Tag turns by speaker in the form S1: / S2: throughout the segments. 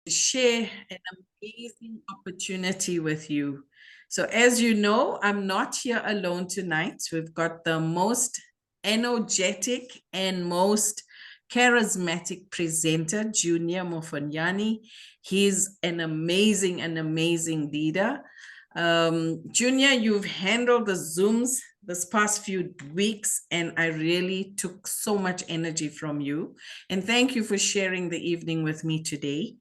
S1: share an amazing opportunity with you. So as you know, I'm not here alone tonight. We've got the most energetic and most charismatic presenter, Junior Mafoyane. He's an amazing leader. Junior, you've handled the Zooms this past few weeks, and I really took so much energy from you. And thank you for sharing the evening with me today.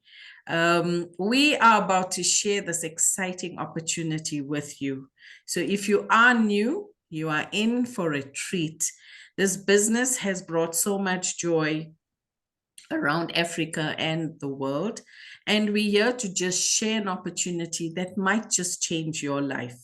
S1: We are about to share this exciting opportunity with you. So if you are new, you are in for a treat. This business has brought so much joy around Africa and the world. And we're here to just share an opportunity that might just change your life.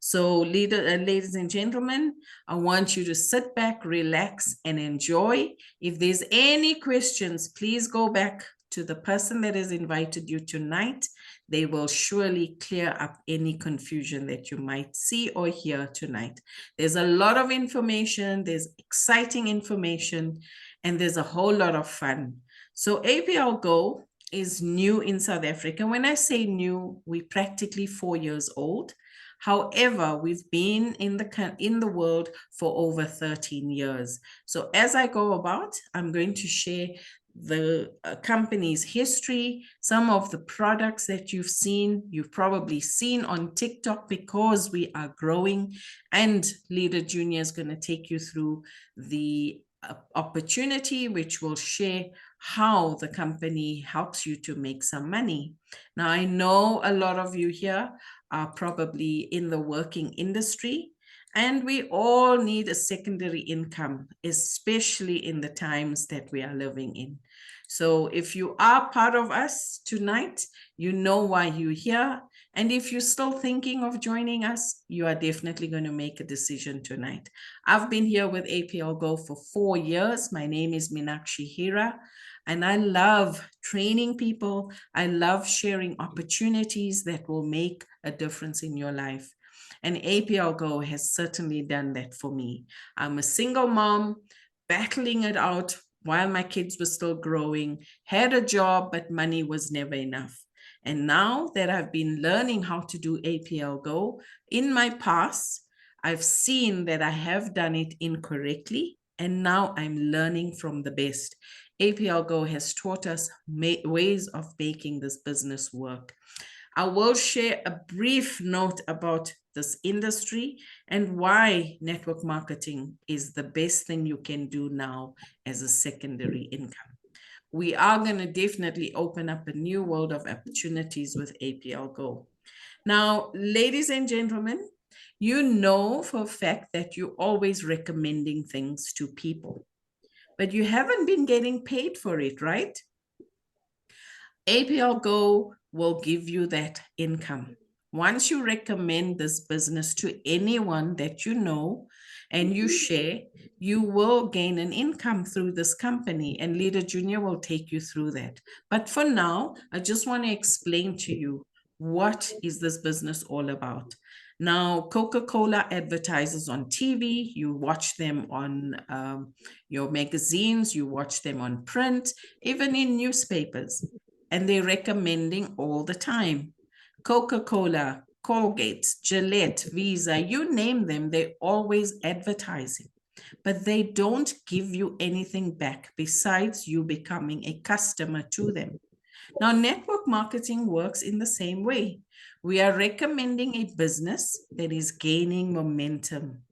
S1: So, ladies and gentlemen, I want you to sit back, relax, and enjoy. If there's any questions, please go back to the person that has invited you tonight. They will surely clear up any confusion that you might see or hear tonight. There's a lot of information, there's exciting information, and there's a whole lot of fun. So APL Go is new in South Africa. When I say new, we're practically 4 years old. However, we've been in the world for over 13 years. So as I go about, I'm going to share the company's history, some of the products that you've probably seen on TikTok because we are growing, and Leader Junior is going to take you through the opportunity, which will share how the company helps you to make some money. Now, I know a lot of you here are probably in the working industry, and we all need a secondary income, especially in the times that we are living in. So if you are part of us tonight, you know why you're here. And if you're still thinking of joining us, you are definitely going to make a decision tonight. I've been here with APL Go for 4 years. My name is Minakshi Hira, and I love training people. I love sharing opportunities that will make a difference in your life. And APL Go has certainly done that for me. I'm a single mom, battling it out while my kids were still growing, had a job, but money was never enough. And now that I've been learning how to do APL Go in my past, I've seen that I have done it incorrectly, and now I'm learning from the best. APL Go has taught us ways of making this business work. I will share a brief note about this industry and why network marketing is the best thing you can do now as a secondary income. We are going to definitely open up a new world of opportunities with APL Go. Now, ladies and gentlemen, you know for a fact that you're always recommending things to people, but you haven't been getting paid for it, right? APL Go will give you that income. Once you recommend this business to anyone that you know and you share, you will gain an income through this company, and Leader Junior will take you through that. But for now, I just want to explain to you what is this business all about. Now, Coca-Cola advertises on TV, you watch them on your magazines, you watch them on print, even in newspapers, and they're recommending all the time. Coca-Cola, Colgate, Gillette, Visa, you name them, they're always advertising, but they don't give you anything back besides you becoming a customer to them. Now, network marketing works in the same way. We are recommending a business that is gaining momentum.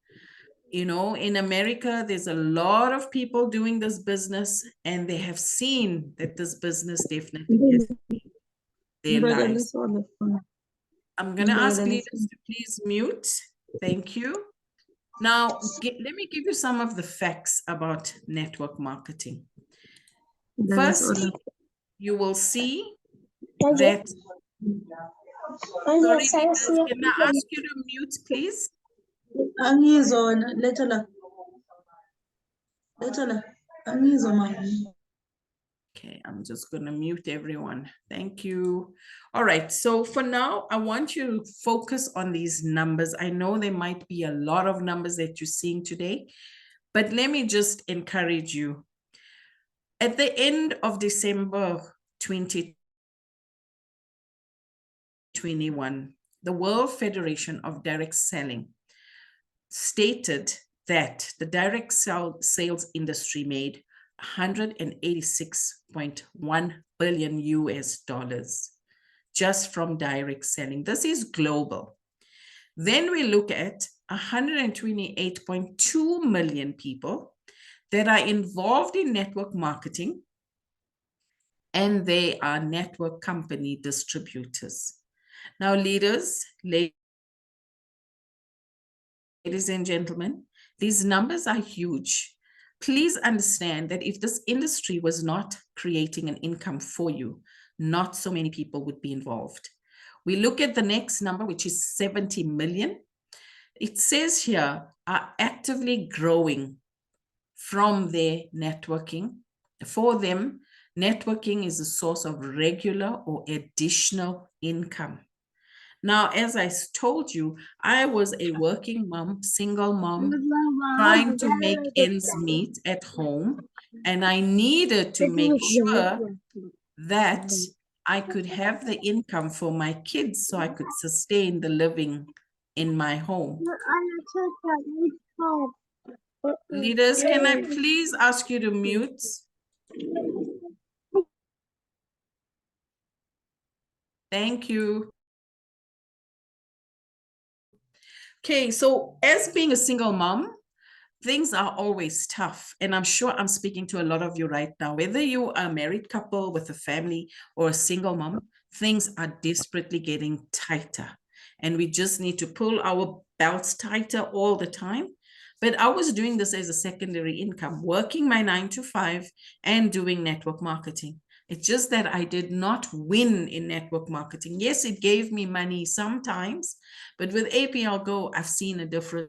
S1: You know, in America, there's a lot of people doing this business, and they have seen that this business definitely has their lives. I'm going to ask leaders to please mute. Thank you. Now, let me give you some of the facts about network marketing. Firstly, you will see that. Sorry, leaders, can I ask you to mute, please? Okay, I'm just going to mute everyone. Thank you. All right, so for now, I want you to focus on these numbers. I know there might be a lot of numbers that you're seeing today, but let me just encourage you. At the end of December 2020, 2021, the World Federation of Direct Selling stated that the direct sales industry made 186.1 billion US dollars just from direct selling. This is global. Then we look at 128.2 million people that are involved in network marketing, and they are network company distributors. Now, leaders, ladies and gentlemen, these numbers are huge. Please understand that if this industry was not creating an income for you, not so many people would be involved. We look at the next number, which is 70 million. It says here are actively growing from their networking. For them, networking is a source of regular or additional income. Now, as I told you, I was a working mom, single mom, trying to make ends meet at home, and I needed to make sure that I could have the income for my kids so I could sustain the living in my home. Leaders, can I please ask you to mute? Thank you. Okay, so as being a single mom, things are always tough. And I'm sure I'm speaking to a lot of you right now. Whether you are a married couple with a family or a single mom, things are desperately getting tighter. And we just need to pull our belts tighter all the time. But I was doing this as a secondary income, working my 9 to 5 and doing network marketing. It's just that I did not win in network marketing. Yes, it gave me money sometimes, but with APL Go, I've seen a different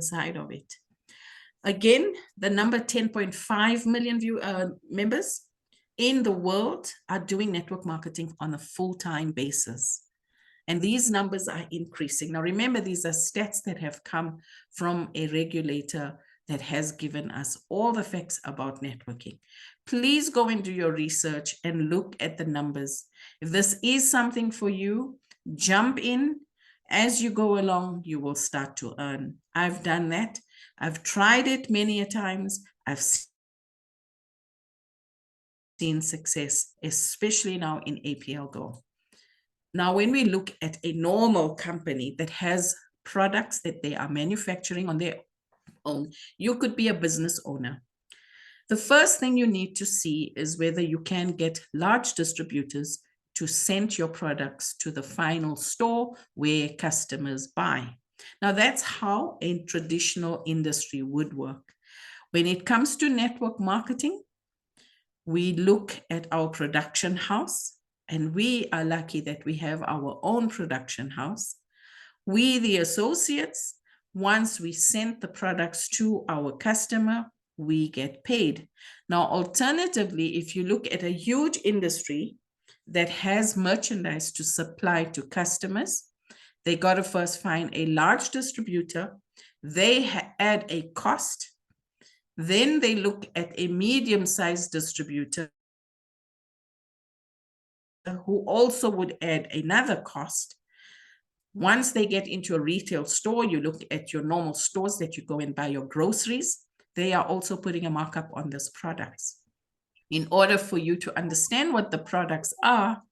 S1: side of it. Again, the number 10.5 million members in the world are doing network marketing on a full-time basis. And these numbers are increasing. Now, remember, these are stats that have come from a regulator that has given us all the facts about networking. Please go and do your research and look at the numbers. If this is something for you, jump in. As you go along, you will start to earn. I've done that. I've tried it many a times. I've seen success, especially now in APL Go. Now, when we look at a normal company that has products that they are manufacturing on their own, you could be a business owner. The first thing you need to see is whether you can get large distributors to send your products to the final store where customers buy. Now, that's how a traditional industry would work. When it comes to network marketing, we look at our production house, and we are lucky that we have our own production house. We, the associates, once we send the products to our customer, we get paid. Now, alternatively, if you look at a huge industry that has merchandise to supply to customers, they got to first find a large distributor. They add a cost. Then they look at a medium-sized distributor who also would add another cost. Once they get into a retail store, you look at your normal stores that you go and buy your groceries. They are also putting a markup on these products. In order for you to understand what the products are,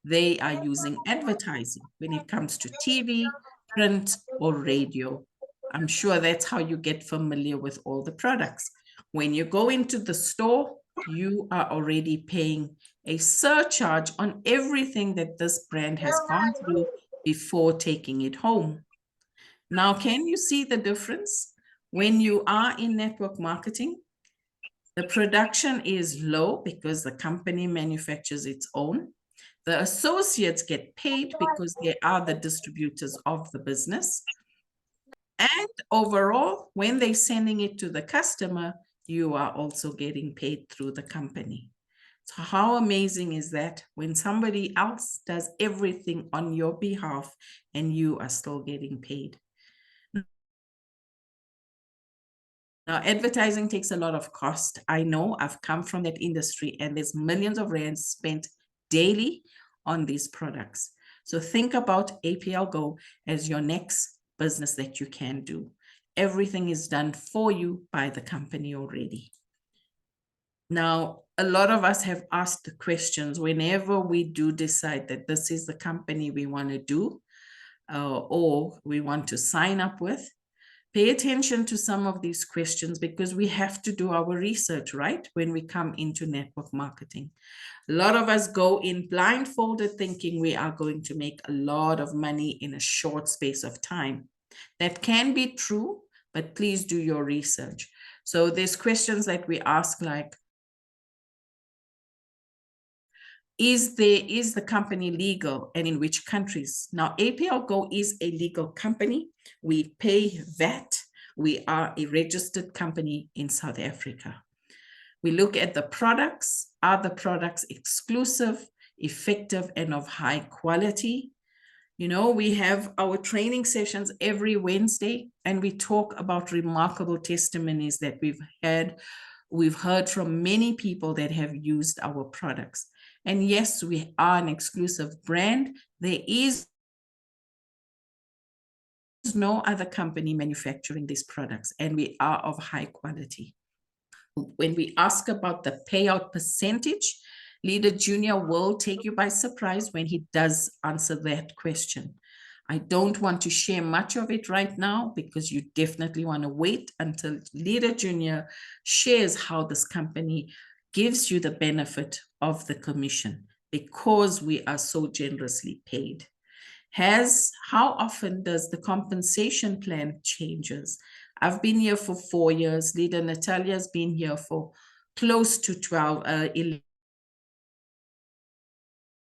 S1: they are using advertising when it comes to TV, print, or radio. I'm sure that's how you get familiar with all the products. When you go into the store, you are already paying a surcharge on everything that this brand has gone through before taking it home. Now, can you see the difference? When you are in network marketing, the production is low because the company manufactures its own. The associates get paid because they are the distributors of the business. And overall, when they're sending it to the customer, you are also getting paid through the company. So how amazing is that when somebody else does everything on your behalf and you are still getting paid? Now, advertising takes a lot of cost. I know, I've come from that industry, and there's millions of rands spent daily on these products. So think about APL Go as your next business that you can do. Everything is done for you by the company already. Now, a lot of us have asked the questions whenever we do decide that this is the company we want to do or we want to sign up with. Pay attention to some of these questions because we have to do our research, right? When we come into network marketing. A lot of us go in blindfolded thinking we are going to make a lot of money in a short space of time. That can be true, but please do your research. So there's questions that we ask like, is the company legal and in which countries? Now, APL Go is a legal company. We pay VAT. We are a registered company in South Africa. We look at the products. Are the products exclusive, effective, and of high quality? You know, we have our training sessions every Wednesday, and we talk about remarkable testimonies that we've had. We've heard from many people that have used our products. And yes, we are an exclusive brand. There is no other company manufacturing these products, and we are of high quality. When we ask about the payout percentage, Leader Junior will take you by surprise when he does answer that question. I don't want to share much of it right now because you definitely want to wait until Leader Junior shares how this company gives you the benefit of the commission because we are so generously paid. How often does the compensation plan changes? I've been here for 4 years. Leader Natalia's been here for close to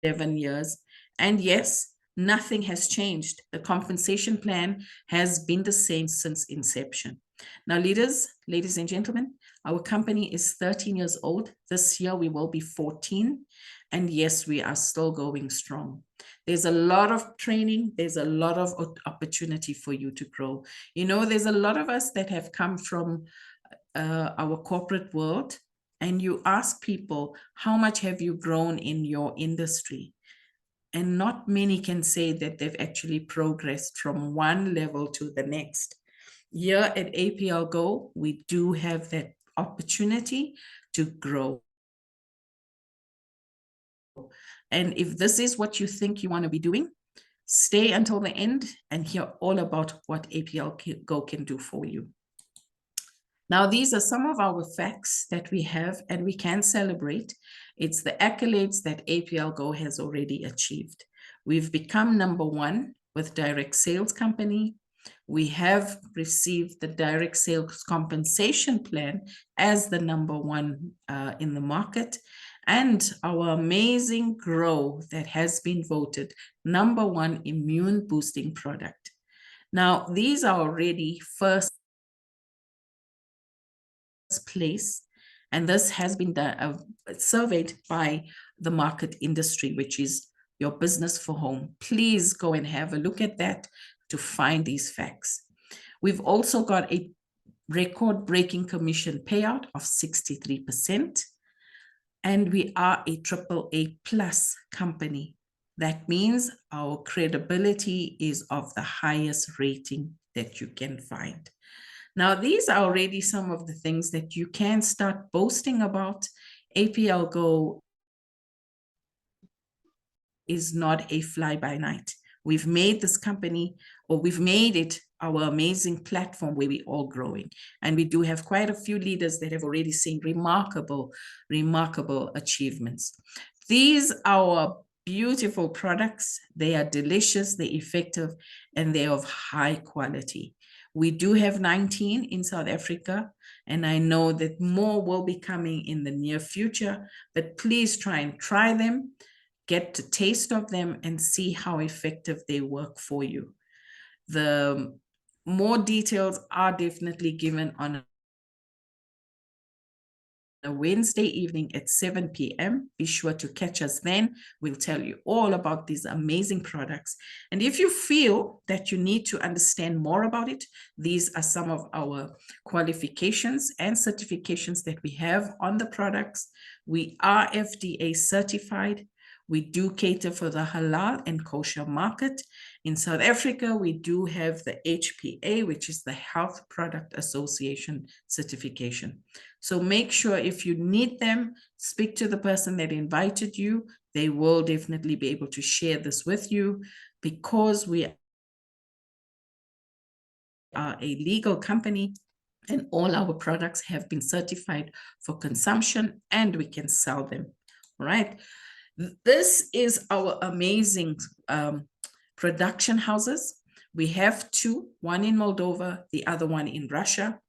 S1: 11 years. And yes, nothing has changed. The compensation plan has been the same since inception. Now, ladies and gentlemen, our company is 13 years old. This year we will be 14. And yes, we are still going strong. There's a lot of training. There's a lot of opportunity for you to grow. You know, there's a lot of us that have come from our corporate world, and you ask people, how much have you grown in your industry? And not many can say that they've actually progressed from one level to the next. Here at APL Go, we do have that opportunity to grow. And if this is what you think you want to be doing, stay until the end and hear all about what APL Go can do for you. Now, these are some of our facts that we have and we can celebrate. It's the accolades that APL Go has already achieved. We've become #1 with direct sales company. We have received the direct sales compensation plan as the #1 in the market. And our amazing Grow that has been voted #1 immune boosting product. Now, these are already first place, and this has been surveyed by the market industry, which is your business for home. Please go and have a look at that to find these facts. We've also got a record-breaking commission payout of 63%, and we are a AAA plus company. That means our credibility is of the highest rating that you can find. Now, these are already some of the things that you can start boasting about. APL Go is not a fly-by-night. We've made this company, or we've made it our amazing platform where we're all growing. And we do have quite a few leaders that have already seen remarkable achievements. These are our beautiful products. They are delicious, they're effective, and they're of high quality. We do have 19 in South Africa, and I know that more will be coming in the near future, but please try them, get a taste of them, and see how effective they work for you. The more details are definitely given on a Wednesday evening at 7 p.m. Be sure to catch us then. We'll tell you all about these amazing products. And if you feel that you need to understand more about it, these are some of our qualifications and certifications that we have on the products. We are FDA certified. We do cater for the halal and kosher market. In South Africa, we do have the HPA, which is the Health Product Association certification. So make sure if you need them, speak to the person that invited you. They will definitely be able to share this with you, because we are a legal company and all our products have been certified for consumption and we can sell them. All right. This is our amazing production houses. We have two, one in Moldova, the other one in Russia.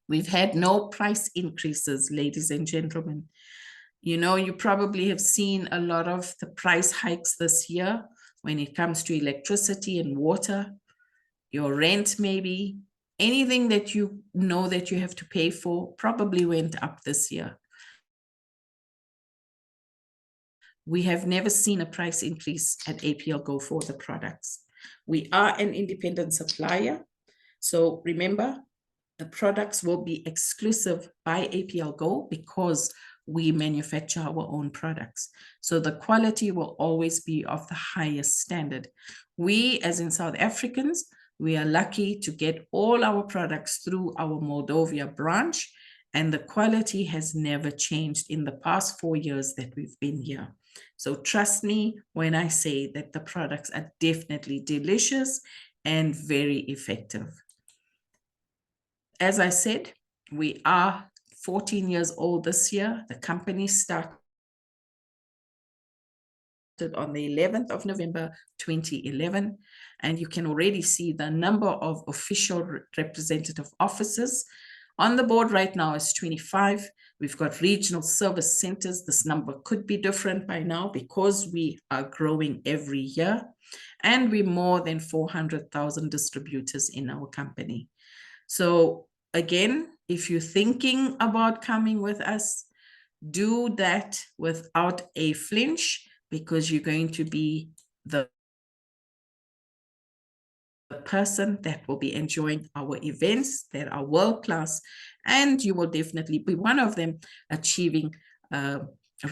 S1: We've had no price increases, ladies and gentlemen. You know, you probably have seen a lot of the price hikes this year when it comes to electricity and water, your rent maybe, anything that you know that you have to pay for probably went up this year. We have never seen a price increase at APL Go for the products. We are an independent supplier. So remember, the products will be exclusive by APL Go because we manufacture our own products. So the quality will always be of the highest standard. We, as in South Africans, we are lucky to get all our products through our Moldova branch, and the quality has never changed in the past 4 years that we've been here. So trust me when I say that the products are definitely delicious and very effective. As I said, we are 14 years old this year. The company started on the 11th of November, 2011. And you can already see the number of official representative officers. On the board right now is 25. We've got regional service centers. This number could be different by now because we are growing every year. And we're more than 400,000 distributors in our company. So again, if you're thinking about coming with us, do that without a flinch, because you're going to be the person that will be enjoying our events that are world-class, and you will definitely be one of them achieving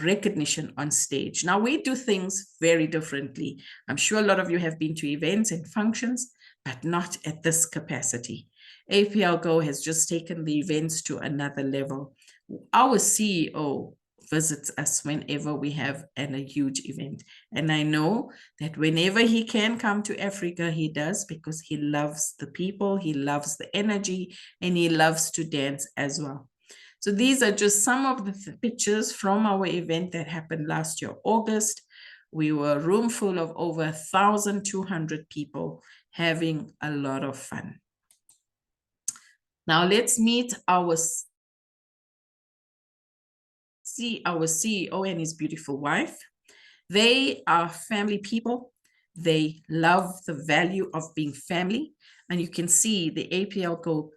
S1: recognition on stage. Now, we do things very differently. I'm sure a lot of you have been to events and functions, but not at this capacity. APL Go has just taken the events to another level. Our CEO visits us whenever we have a huge event. And I know that whenever he can come to Africa, he does, because he loves the people, he loves the energy, and he loves to dance as well. So these are just some of the pictures from our event that happened last year, August. We were a room full of over 1,200 people having a lot of fun. Now let's meet our CEO and his beautiful wife. They are family people. They love the value of being family. And you can see the APL Go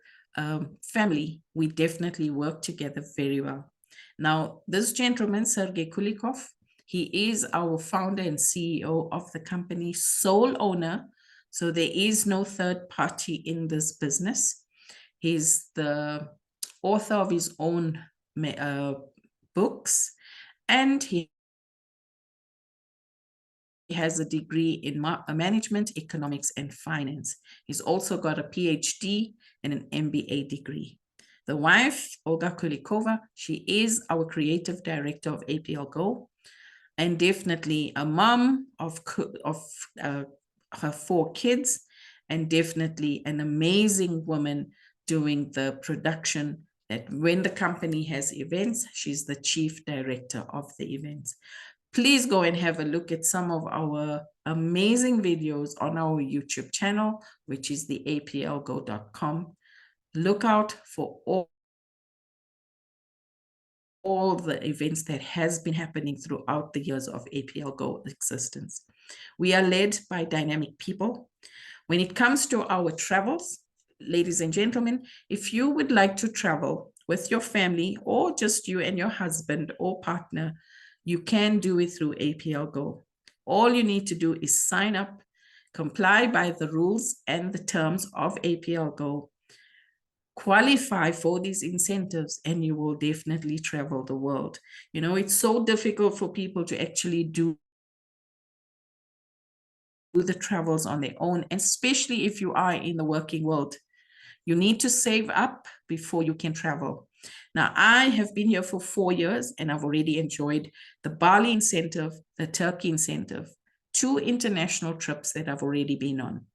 S1: family, we definitely work together very well. Now, this gentleman, Sergey Kulikov, he is our founder and CEO of the company, sole owner. So there is no third party in this business. He's the author of his own books, and he has a degree in management, economics, and finance. He's also got a PhD and an MBA degree. The wife, Olga Kulikova, she is our creative director of APL Go, and definitely a mom of her 4 kids, and definitely an amazing woman doing the production. That when the company has events, she's the chief director of the events. Please go and have a look at some of our amazing videos on our YouTube channel, which is the APLGO.com. Look out for all the events that has been happening throughout the years of APL Go existence. We are led by dynamic people. When it comes to our travels, ladies and gentlemen, if you would like to travel with your family or just you and your husband or partner, you can do it through APL Go. All you need to do is sign up, comply by the rules and the terms of APL Go, qualify for these incentives and you will definitely travel the world. It's so difficult for people to actually do the travels on their own, especially if you are in the working world. You need to save up before you can travel. Now, I have been here for 4 years and I've already enjoyed the Bali incentive, the Turkey incentive, 2 international trips that I've already been on.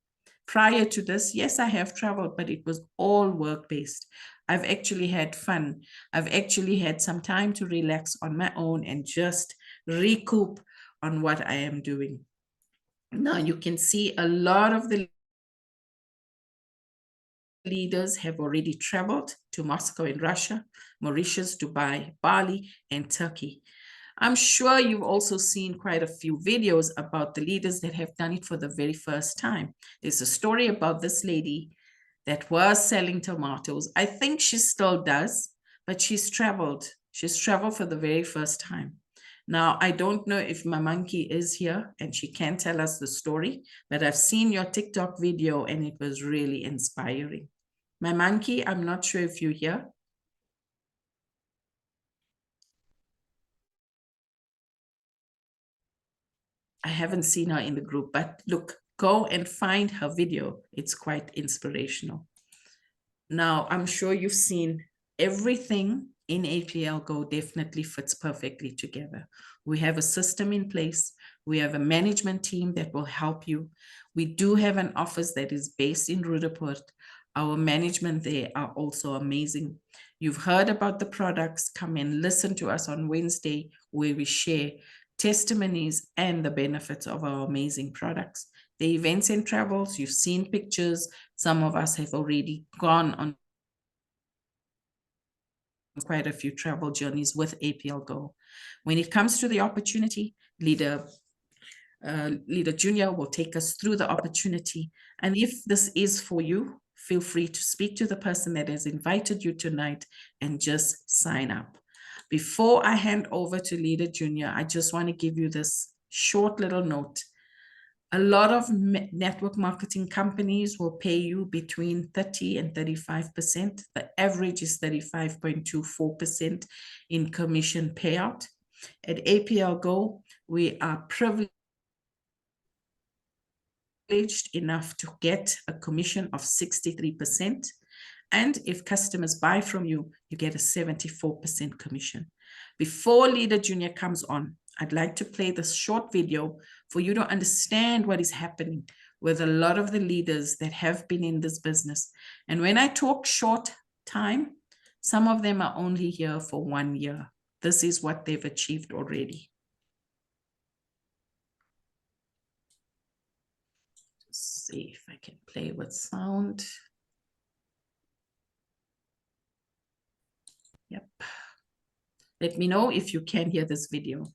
S1: Prior to this, yes, I have traveled, but it was all work-based. I've actually had fun. I've actually had some time to relax on my own and just recoup on what I am doing. Now, you can see a lot of the leaders have already traveled to Moscow in Russia, Mauritius, Dubai, Bali, and Turkey. I'm sure you've also seen quite a few videos about the leaders that have done it for the very first time. There's a story about this lady that was selling tomatoes. I think she still does, but she's traveled. She's traveled for the very first time. Now, I don't know if Mamanki is here and she can tell us the story, but I've seen your TikTok video and it was really inspiring. Mamanki, I'm not sure if you're here. I haven't seen her in the group, but look, go and find her video. It's quite inspirational. Now, I'm sure you've seen everything in APL Go definitely fits perfectly together. We have a system in place. We have a management team that will help you. We do have an office that is based in Rudaport. Our management there are also amazing. You've heard about the products. Come and listen to us on Wednesday where we share testimonies and the benefits of our amazing products. The events and travels, you've seen pictures. Some of us have already gone on quite a few travel journeys with APL Go. When it comes to the opportunity, Leader Junior will take us through the opportunity. And if this is for you, feel free to speak to the person that has invited you tonight and just sign up. Before I hand over to Leader Junior, I just want to give you this short little note. A lot of network marketing companies will pay you between 30 and 35%. The average is 35.24% in commission payout. At APL Go, we are privileged enough to get a commission of 63%. And if customers buy from you, you get a 74% commission. Before Leader Junior comes on, I'd like to play this short video for you to understand what is happening with a lot of the leaders that have been in this business. And when I talk short time, some of them are only here for 1 year. This is what they've achieved already. Let's see if I can play with sound. Yep. Let me know if you can hear this video.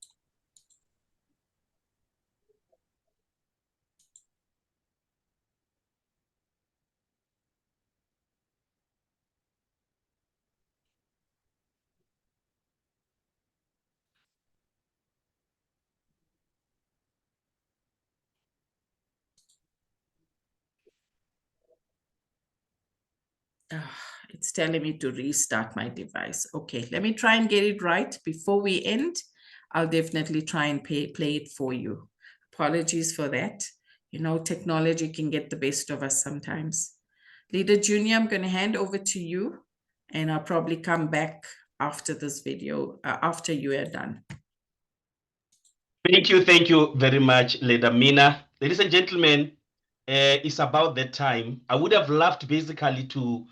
S1: It's telling me to restart my device. Okay, let me try and get it right before we end. I'll definitely try and play it for you. Apologies for that. Technology can get the best of us sometimes. Leader Junior, I'm going to hand over to you, and I'll probably come back after this video, after you are done.
S2: Thank you very much, Leader Mina. Ladies and gentlemen, it's about that time. I would have loved basically to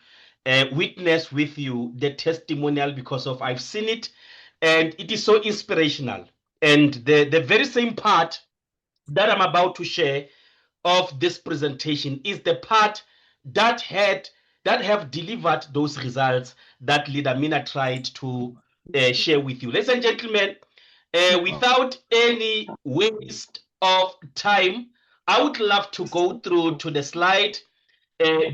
S2: witness with you the testimonial because of I've seen it and it is so inspirational. And the very same part that I'm about to share of this presentation is the part that have delivered those results that Leader Mina tried to share with you. Ladies and gentlemen, without any waste of time, I would love to go through to the slide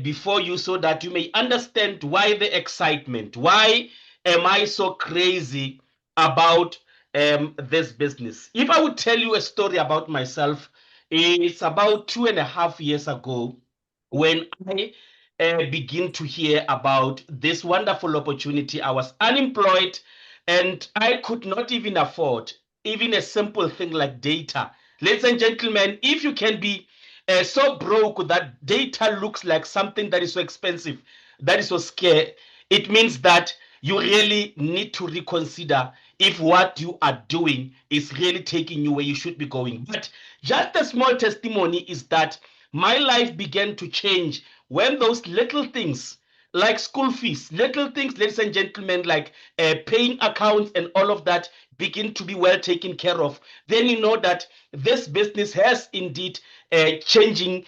S2: before you so that you may understand why the excitement. Why am I so crazy about this business? If I would tell you a story about myself, it's about 2.5 years ago when I begin to hear about this wonderful opportunity. I was unemployed and I could not even afford even a simple thing like data. Ladies and gentlemen, if you can be so broke that data looks like something that is so expensive, that is so scarce, it means that you really need to reconsider if what you are doing is really taking you where you should be going. But just a small testimony is that my life began to change when those little things like school fees, little things, ladies and gentlemen, like paying accounts and all of that begin to be well taken care of. Then you know that this business has indeed changing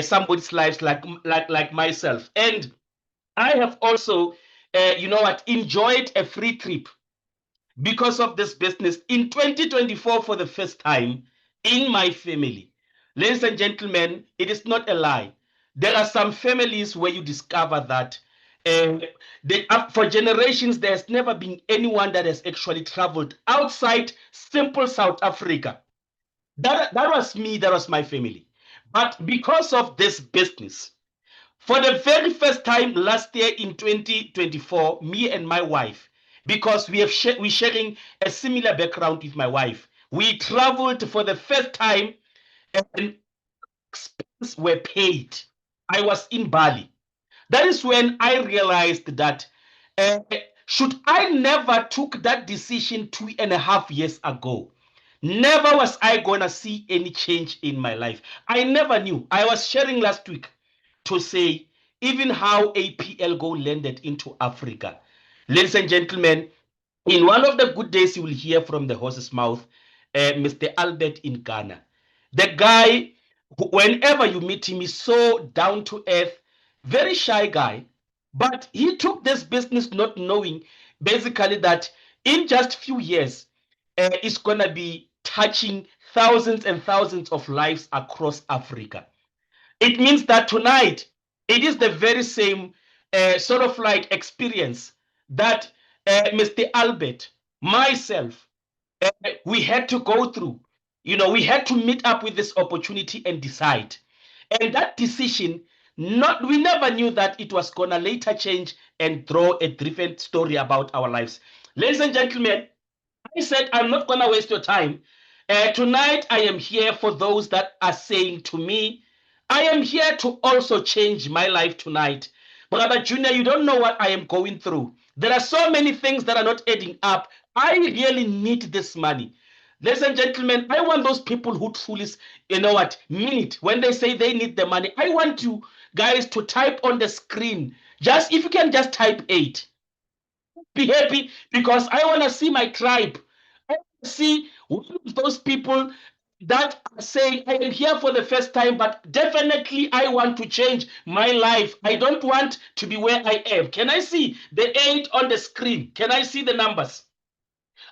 S2: somebody's lives like myself. And I have also, you know what, enjoyed a free trip because of this business in 2024 for the first time in my family. Ladies and gentlemen, it is not a lie. There are some families where you discover that for generations, there's never been anyone that has actually traveled outside simple South Africa. That was me, that was my family. But because of this business, for the very first time last year in 2024, me and my wife, because we're sharing a similar background with my wife, we traveled for the first time and expenses were paid. I was in Bali. That is when I realized that uh, should I never took that decision 2.5 years ago, never was I gonna see any change in my life. I never knew. I was sharing last week to say even how APL Go landed into Africa. Ladies and gentlemen, in one of the good days you will hear from the horse's mouth, Mr. Albert in Ghana. The guy, whenever you meet him, is so down to earth, very shy guy. But he took this business not knowing basically that in just few years, it's going to be touching thousands and thousands of lives across Africa. It means that tonight it is the very same sort of like experience that Mr. Albert, myself, we had to go through. You know, we had to meet up with this opportunity and decide. And that decision, not we never knew that it was gonna later change and draw a different story about our lives. Ladies and gentlemen, I said, I'm not going to waste your time. Tonight, I am here for those that are saying to me, I am here to also change my life tonight. Brother Junior, you don't know what I am going through. There are so many things that are not adding up. I really need this money. Ladies and gentlemen, I want those people who truly, you know what, mean it. When they say they need the money, I want you guys to type on the screen. Just if you can just type 8. Be happy because I want to see my tribe. I want to see those people that are saying, I am here for the first time, but definitely I want to change my life. I don't want to be where I am. Can I see the 8 on the screen? Can I see the numbers?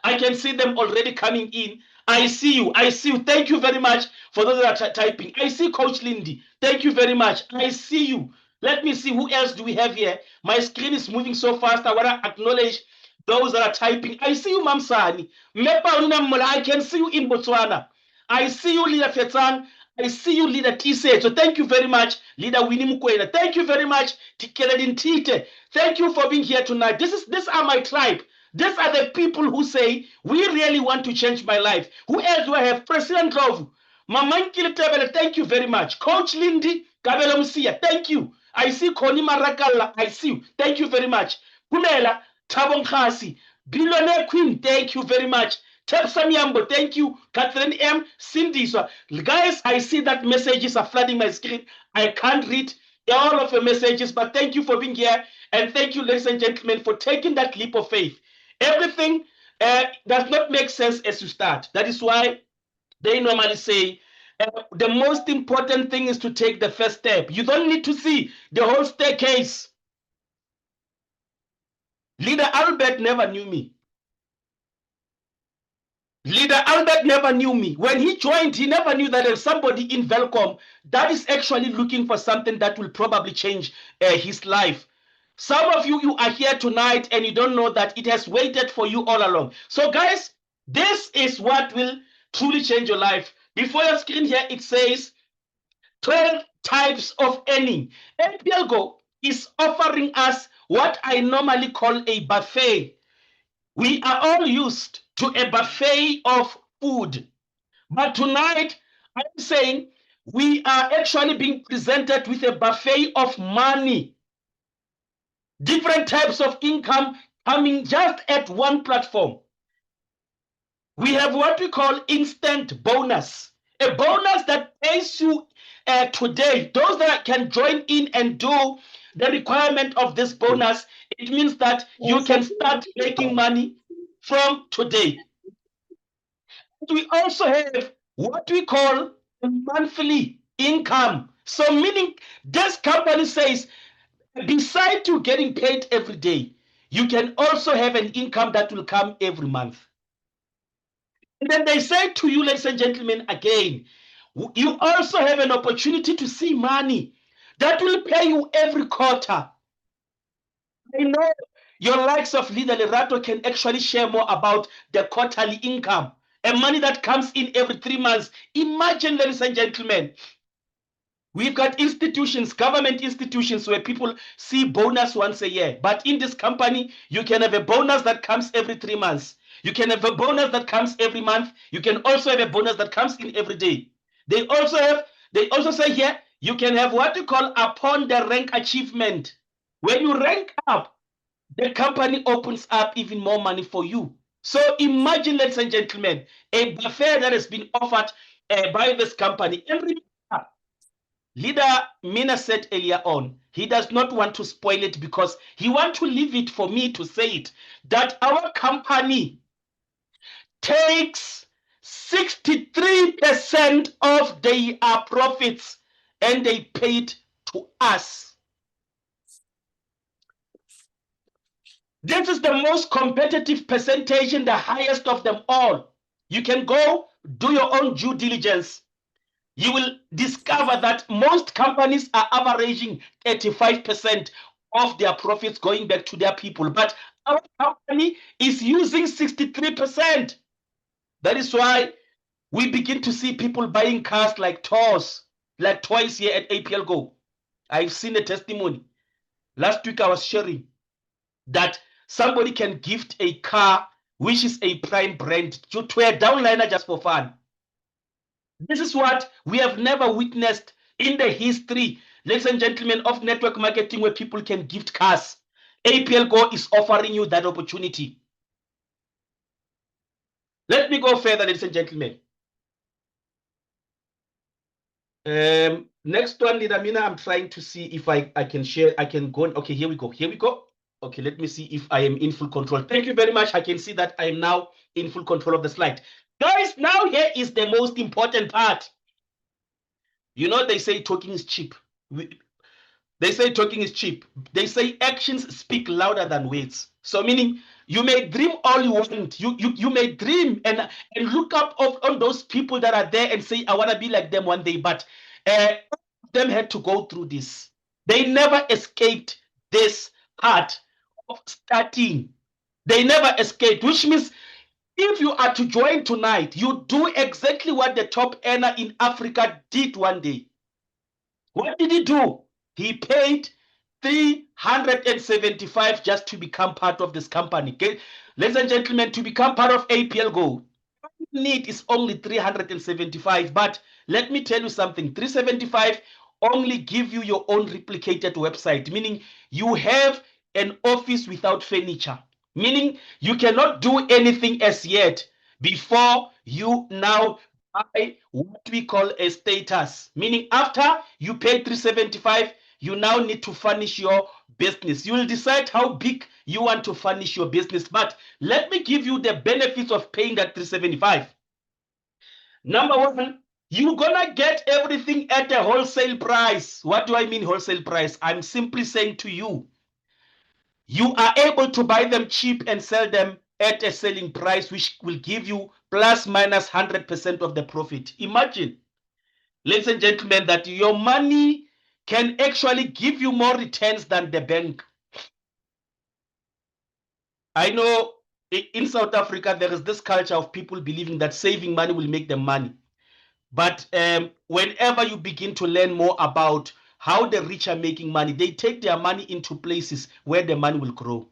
S2: I can see them already coming in. I see you. I see you. Thank you very much for those that are typing. I see Coach Lindy. Thank you very much. I see you. Let me see who else do we have here. My screen is moving so fast. I want to acknowledge those that are typing. I see you, Mamsani. I can see you in Botswana. I see you, Leader Fetan. I see you, Leader Tise. So thank you very much, Leader Winnie Mukwena. Thank you very much, Tikeledin Tite. Thank you for being here tonight. These are my tribe. These are the people who say, we really want to change my life. Who else do I have? President Love. Mamankile Tebele, thank you very much. Coach Lindy Kabelo Musia, thank you. I see Koni Marakala, I see you. Thank you very much. Pumela Tabon Khasi, Billionaire Queen, thank you very much. Tepsam Yambo, thank you. Catherine M. Cindy. So, guys, I see that messages are flooding my screen. I can't read all of your messages, but thank you for being here. And thank you, ladies and gentlemen, for taking that leap of faith. Everything does not make sense as you start. That is why they normally say the most important thing is to take the first step. You don't need to see the whole staircase. Leader Albert never knew me. Leader Albert never knew me. When he joined, he never knew that there's somebody in Velcom that is actually looking for something that will probably change his life. Some of you, you are here tonight and you don't know that it has waited for you all along. So guys, this is what will truly change your life. Before your screen here, it says 12 types of earning. APL Go is offering us what I normally call a buffet. We are all used to a buffet of food. But tonight, I'm saying we are actually being presented with a buffet of money. Different types of income coming just at one platform. We have what we call instant bonus, a bonus that pays you today. Those that can join in and do the requirement of this bonus, it means that you can start making money from today. We also have what we call a monthly income. So meaning this company says, besides you getting paid every day, you can also have an income that will come every month. And then they say to you, ladies and gentlemen, again, you also have an opportunity to see money that will pay you every quarter. I know your likes of Leader Lerato can actually share more about the quarterly income and money that comes in every 3 months. Imagine, ladies and gentlemen, we've got institutions, government institutions, where people see bonus once a year. But in this company, you can have a bonus that comes every 3 months. You can have a bonus that comes every month. You can also have a bonus that comes in every day. They also say here, you can have what we call upon the rank achievement. When you rank up, the company opens up even more money for you. So imagine, ladies and gentlemen, a buffet that has been offered by this company. Every Leader Mina said earlier on, he does not want to spoil it because he wants to leave it for me to say it, that our company takes 63% of their profits and they pay it to us. This is the most competitive percentage and the highest of them all. You can go do your own due diligence. You will discover that most companies are averaging 35% of their profits going back to their people. But our company is using 63%. That is why we begin to see people buying cars like toys here at APL Go. I've seen a testimony. Last week I was sharing that somebody can gift a car which is a prime brand to a downliner just for fun. This is what we have never witnessed in the history, ladies and gentlemen, of network marketing, where people can gift cars. APL Go is offering you that opportunity. Let me go further, ladies and gentlemen. Next one, Leader Mina, I'm trying to see if I can share. I can go. Okay, here we go. Here we go. Okay, let me see if I am in full control. Thank you very much. I can see that I am now in full control of the slide. Guys, now here is the most important part. You know, they say talking is cheap. They say talking is cheap. They say actions speak louder than words. So meaning you may dream all you want. You may dream and look up on those people that are there and say, I want to be like them one day. But them had to go through this. They never escaped this part of starting. They never escaped, which means if you are to join tonight, you do exactly what the top earner in Africa did one day. What did he do? He paid 375 just to become part of this company. Okay? Ladies and gentlemen, to become part of APL Go, need is only 375. But let me tell you something, 375 only give you your own replicated website, meaning you have an office without furniture, meaning you cannot do anything as yet before you now buy what we call a status, meaning after you pay 375, you now need to furnish your business. You will decide how big you want to furnish your business. But let me give you the benefits of paying that 375. Number one, you're gonna get everything at a wholesale price. What do I mean wholesale price? I'm simply saying to you, you are able to buy them cheap and sell them at a selling price, which will give you plus minus 100% of the profit. Imagine, ladies and gentlemen, that your money can actually give you more returns than the bank. I know in South Africa, there is this culture of people believing that saving money will make them money. But whenever you begin to learn more about how the rich are making money. They take their money into places where the money will grow.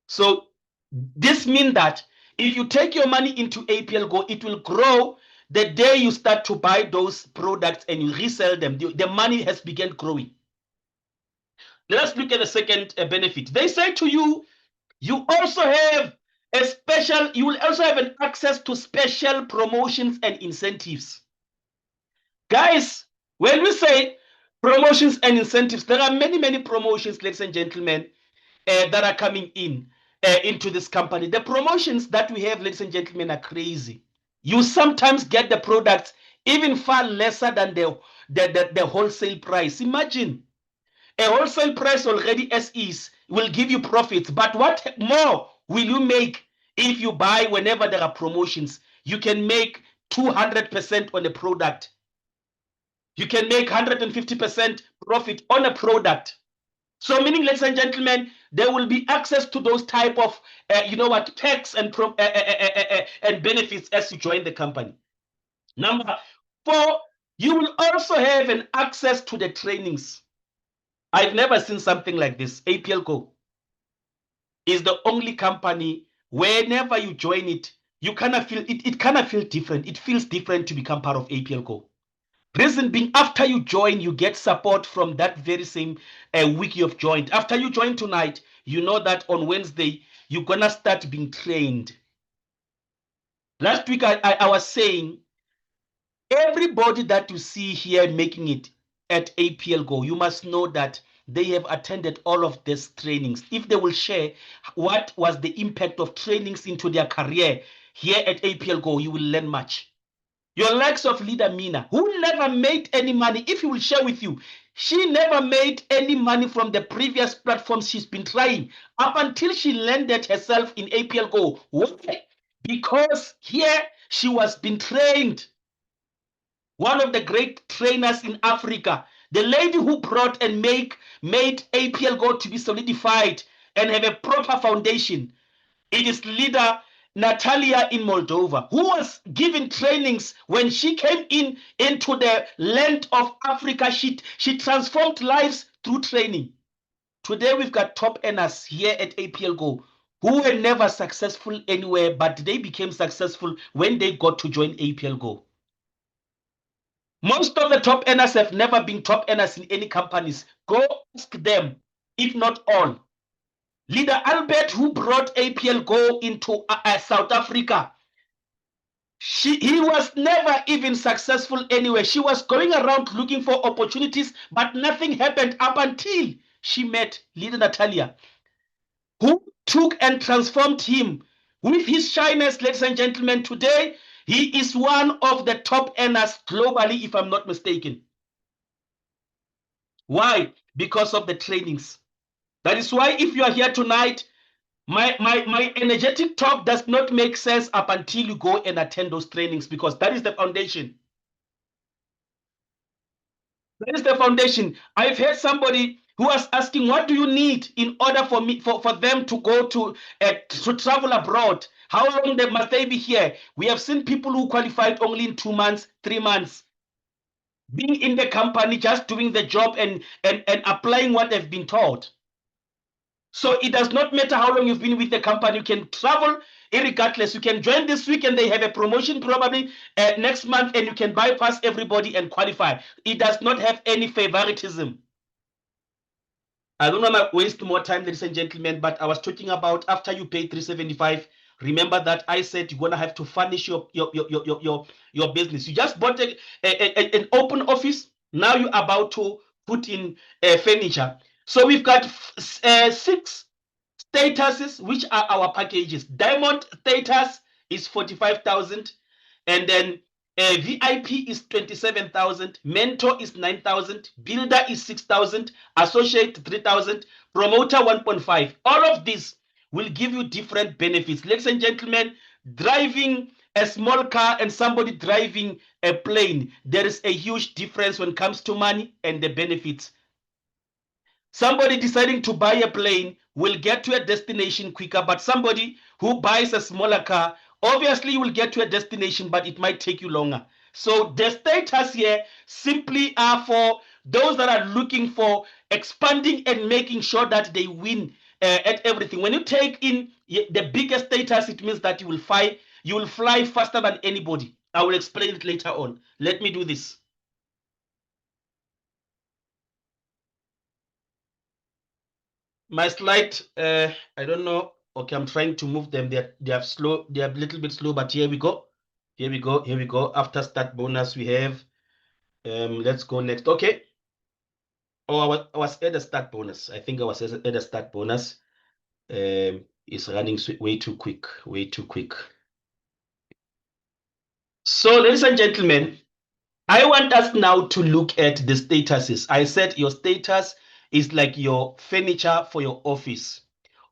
S2: So this means that if you take your money into APL Go, it will grow the day you start to buy those products and you resell them. The money has begun growing. Let's look at the second benefit. They say to you, you also have you will also have an access to special promotions and incentives. Guys, when we say promotions and incentives, there are many promotions, ladies and gentlemen, that are coming into this company. The promotions that we have, ladies and gentlemen, are crazy. You sometimes get the products even far lesser than the wholesale price. Imagine a wholesale price already as is will give you profits, but what more will you make if you buy whenever there are promotions? You can make 200% on a product. You can make 150% profit on a product. So meaning, ladies and gentlemen, there will be access to those type of, perks and benefits as you join the company. Number 4, you will also have an access to the trainings. I've never seen something like this. APL Go is the only company whenever you join it, you kind of feel it kind of feels different. It feels different to become part of APL Go. Reason being, after you join, you get support from that very same week you've joined. After you join tonight, you know that on Wednesday, you're going to start being trained. Last week, I was saying, everybody that you see here making it at APL Go, you must know that they have attended all of these trainings. If they will share what was the impact of trainings into their career here at APL Go, you will learn much. Your likes of leader Mina, who never made any money, if he will share with you, she never made any money from the previous platforms she's been trying up until she landed herself in APL Go. Why? Because here she was being trained. One of the great trainers in Africa, the lady who brought and made APL Go to be solidified and have a proper foundation. It is leader Natalia in Moldova, who was given trainings when she came into the land of Africa. She transformed lives through training. Today we've got top earners here at APL Go who were never successful anywhere, but they became successful when they got to join APL Go. Most of the top earners have never been top earners in any companies. Go ask them, if not all. Leader Albert, who brought APL Go into South Africa, he was never even successful anywhere. She was going around looking for opportunities, but nothing happened up until she met Leader Natalia, who took and transformed him with his shyness, ladies and gentlemen. Today, he is one of the top earners globally, if I'm not mistaken. Why? Because of the trainings. That is why if you are here tonight, my energetic talk does not make sense up until you go and attend those trainings, because that is the foundation. That is the foundation. I've heard somebody who was asking, what do you need in order for them to go to travel abroad? How long must they be here? We have seen people who qualified only in 2 months, 3 months, being in the company, just doing the job and applying what they've been taught. So it does not matter how long you've been with the company. You can travel irregardless. You can join this week and they have a promotion probably next month, and you can bypass everybody and qualify. It does not have any favoritism. I don't want to waste more time, ladies and gentlemen, but I was talking about after you pay 375. Remember that I said you're gonna have to furnish your business. You just bought an open office. Now you're about to put in furniture. So we've got 6 statuses, which are our packages. Diamond status is 45,000, and then VIP is 27,000, mentor is 9,000, builder is 6,000, associate 3,000, promoter 1.5. All of this will give you different benefits. Ladies and gentlemen, driving a small car and somebody driving a plane, there is a huge difference when it comes to money and the benefits. Somebody deciding to buy a plane will get to a destination quicker, but somebody who buys a smaller car, obviously you will get to a destination, but it might take you longer. So the status here simply are for those that are looking for expanding and making sure that they win at everything. When you take in the biggest status, it means that you will fly faster than anybody. I will explain it later on. Let me do this. My slide, I don't know. Okay, I'm trying to move them. They are slow. They are a little bit slow, but here we go. Here we go. Here we go. After start bonus, we have. Let's go next. Okay. Oh, I was at the start bonus. I think I was at the start bonus. It's running way too quick. Way too quick. So, ladies and gentlemen, I want us now to look at the statuses. I said your status is like your furniture for your office,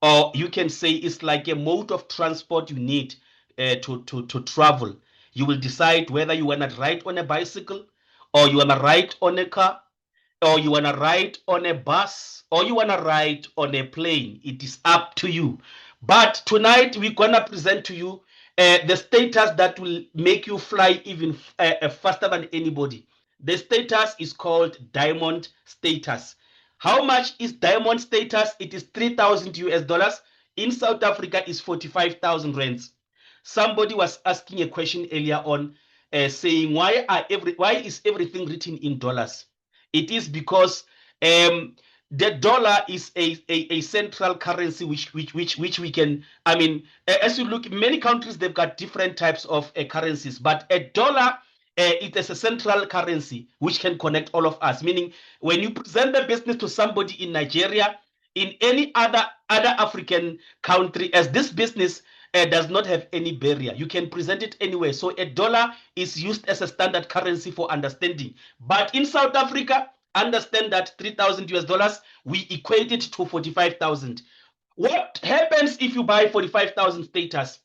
S2: or you can say it's like a mode of transport you need to travel. You will decide whether you want to ride on a bicycle, or you want to ride on a car, or you want to ride on a bus, or you want to ride on a plane. It is up to you. But tonight we're going to present to you the status that will make you fly even faster than anybody. The status is called diamond status. How much is diamond status? It is 3,000 US dollars. In South Africa is 45,000 rands. Somebody was asking a question earlier on saying why is everything written in dollars? It is because the dollar is a central currency which we can, I mean, as you look, many countries, they've got different types of currencies, but a dollar, it is a central currency which can connect all of us. Meaning, when you present the business to somebody in Nigeria, in any other African country, as this business does not have any barrier, you can present it anywhere. So a dollar is used as a standard currency for understanding. But in South Africa, understand that 3,000 US dollars, we equate it to 45,000. What happens if you buy 45,000 status?